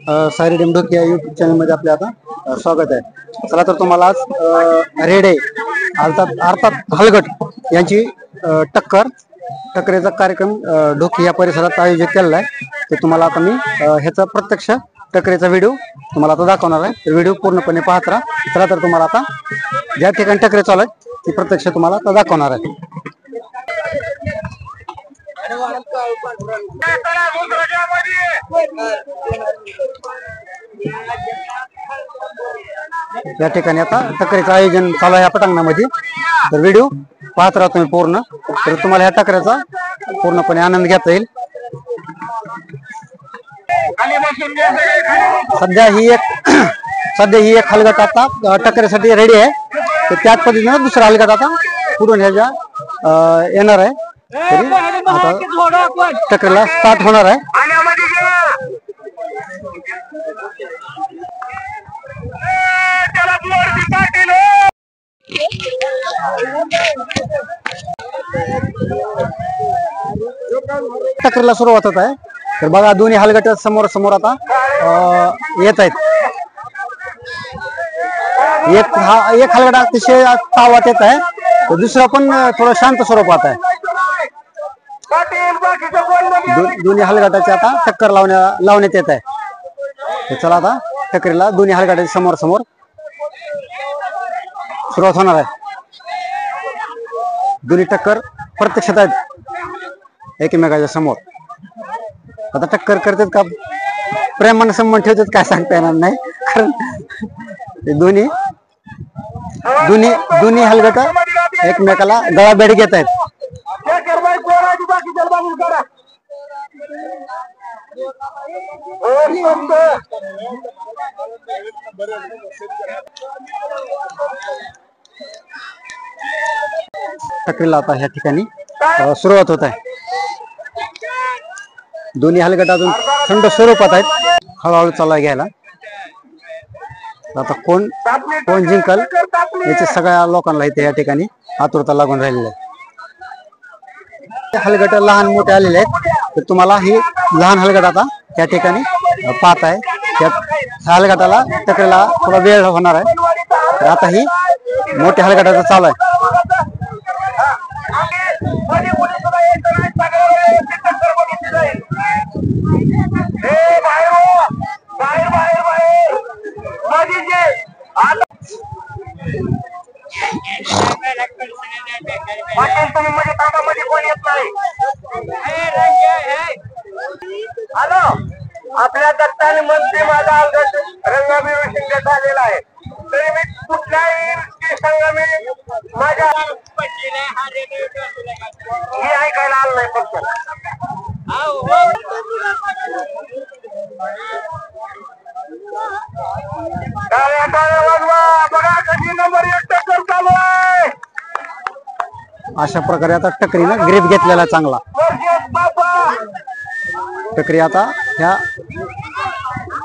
सारी डेमढोक या युट्यूब चॅनलमध्ये आपले आता स्वागत आहे। चला तर तुम्हाला आज रेडे अर्थात हलगट यांची टक्करेचा कार्यक्रम ढोकी या परिसरात आयोजित केलेला आहे। ते तुम्हाला आता मी ह्याचा प्रत्यक्ष टक्करेचा व्हिडिओ तुम्हाला आता दाखवणार आहे। तर व्हिडिओ पूर्णपणे पाहत राहा। चला तर तुम्हाला आता ज्या ठिकाणी टक्करे चालू आहे ती प्रत्यक्ष तुम्हाला आता दाखवणार आहे। या ठिकाणी आता टक्करेचं आयोजन चालू आहे या पटांगणामध्ये। तर व्हिडिओ पाहत राहा तुम्ही पूर्ण, तर तुम्हाला ह्या टक्करेचा पूर्णपणे आनंद घेता येईल। सध्या ही एक हलगट आता टक्करेसाठी रेडी आहे। तर त्याच पद्धतीने दुसरा हलगट आता पुढून ह्याच्या येणार आहे। तरी आता टक्करेला स्टार्ट होणार आहे। टक्करेला सुरुवात होत आहे। तर बघा दोन्ही हलगट समोर समोर आता येत आहेत। एक हलगट अतिशय तावात येत आहे, तर दुसरा पण थोडं शांत स्वरूपात आहे। दोन्ही हलगटाचे आता टक्कर लावण्यात येत आहे। तर चला आता टक्करीला दोन्ही हलगटाचे समोर समोर सुरुवात होणार आहे। दोन्ही टक्कर प्रत्यक्षात आहेत एकमेकाच्या समोर। आता टक्कर करतात का प्रेमाने संबंध ठेवतात काय सांगता येणार नाही, कारण दोन्ही हलगट एकमेकाला गळाभेट घेत आहेत। टक्करीला आता ह्या ठिकाणी सुरुवात होत आहे। दोन्ही हलगट अजून थंड स्वरूपात आहेत, हळूहळू चालला घ्यायला। आता कोण जिंकल याचे सगळ्या लोकांना इथे या ठिकाणी आतुरता लागून राहिलेली आहे। हलगट लहान मोठे आलेले आहेत, तर तुम्हाला ही लहान हलगट आता या ठिकाणी पाहत आहे। त्या हलगटाला टक्करेला थोडा वेळ होणार आहे। तर आता ही मोठ्या हलगटाचा चालू आहे। आपल्या दत्ताने मंत्री माझा अंगठ रंगाबिरंगी झालेला आहे, तरी मी कुठल्याही संघाने माझ्या हे ऐकायला आलं नाही। फक्त बघा कधी नंबर 1 टक्कर चालू आहे। अशा प्रकारे आता टक्करीनं ग्रीप घेतलेला चांगला। टक्करी आता ह्या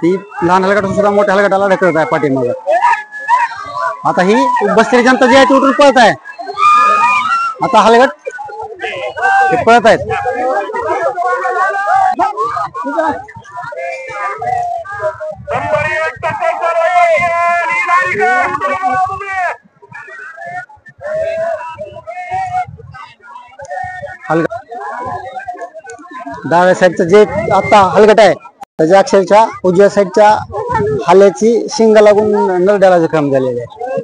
ती लहान हलगटातून सुद्धा मोठ्या हलगटाला ढकलत आहे पाठीमागे। आता ही बसलेली जनता जी आहे ती उठून पळत आहे। आता हलगट ते पळत आहेत। डाव्या साईडचं जे आता हलगट आहे त्याच्या अक्षरच्या उजव्या साईडच्या हाल्याची शिंग लागून नरड्याला जखम झालेली आहे,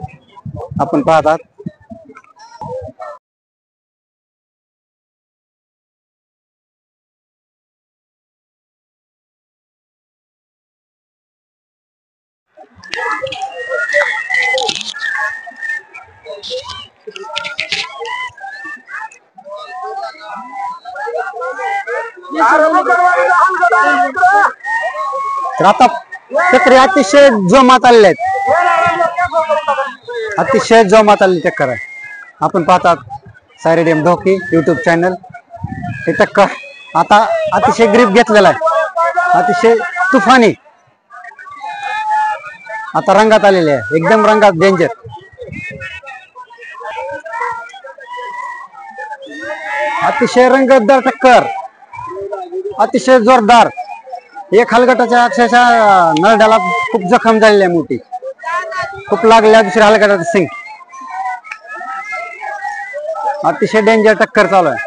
आपण पाहतात। तर आता टक्करी अतिशय जोमात आलेले आहेत, अतिशय जोमात आलेली टक्कर आहे। आपण पाहतात सारी डेमढोक युट्यूब चॅनल। हे टक्कर आता अतिशय ग्रीप घेतलेला आहे, अतिशय तुफानी आता रंगात आलेले आहे, एकदम रंगात डेंजर। अतिशय रंगतदार टक्कर, अतिशय जोरदार। एक हलगटाच्या अक्षरशः नरड्याला खूप जखम झालेली आहे मोठी, खूप लागल्या दुसऱ्या हलगटाचं सिंग. अतिशय डेंजर टक्कर चालू आहे,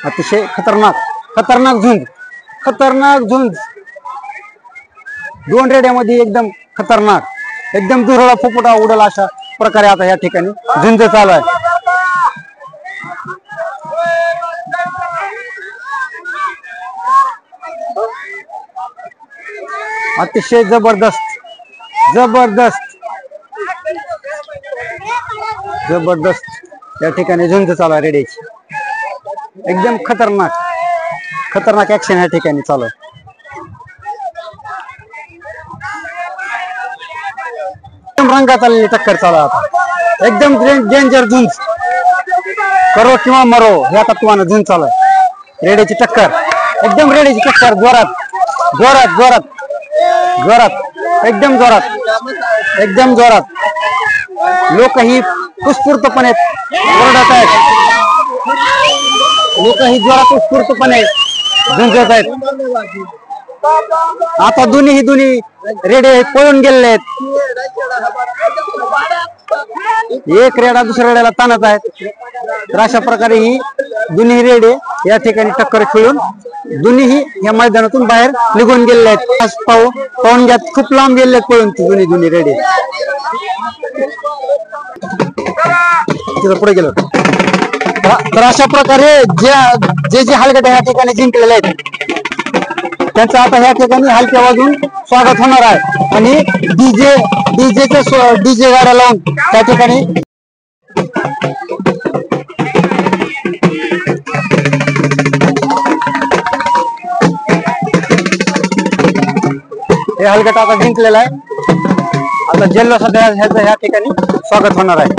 अतिशय खतरनाक झुंज. दोन रेड्यामध्ये एकदम खतरनाक, एकदम दुरळा फुफुटा उडल अशा प्रकारे आता या ठिकाणी झुंज चालू आहे. अतिशय जबरदस्त या ठिकाणी झुंज चालू आहे रेड्याची. एकदम खतरनाक ऍक्शन या ठिकाणी चालू आहे. एकदम रंगात आलेली टक्कर चालू आहे आता. एकदम डेंजर झुंज, करो किंवा मरो या तत्वानं झुंज चालू आहे. रेड्याची टक्कर, एकदम रेड्याची टक्कर, जोरात एकदम जोरात. लोकही उत्स्फूर्तपणे ओरडत आहेत, लोकही जोरात उत्स्फूर्तपणे झुंजत आहेत. आता दोन्ही रेडे पळून गेलेले आहेत. एक रेडा दुसऱ्या रेड्याला ताणत आहेत. तर अशा प्रकारे ही दोन्ही रेडे या ठिकाणी टक्कर खेळून दोन्ही या मैदानातून बाहेर निघून गेलेले आहेत. पाहून घ्या, खूप लांब गेलेले आहेत पळून दोन्ही रेडे. पुढे गेलो. तर अशा प्रकारे जे हलगटे या ठिकाणी जिंकलेले आहेत त्यांचं आता ह्या ठिकाणी हलक्या वाजून स्वागत होणार आहे. आणि डीजे गाड्या लावून त्या ठिकाणी हे हलगट आता जिंकलेला आहे. आता जल्लोषात ह्या ठिकाणी स्वागत होणार आहे.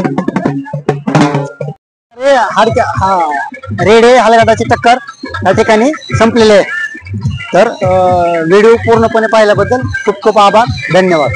रेडे हलगटाची टक्कर या ठिकाणी संपलेली आहे. तर व्हिडिओ पूर्णपणे पाहिल्याबद्दल खूप खूप आभार, धन्यवाद.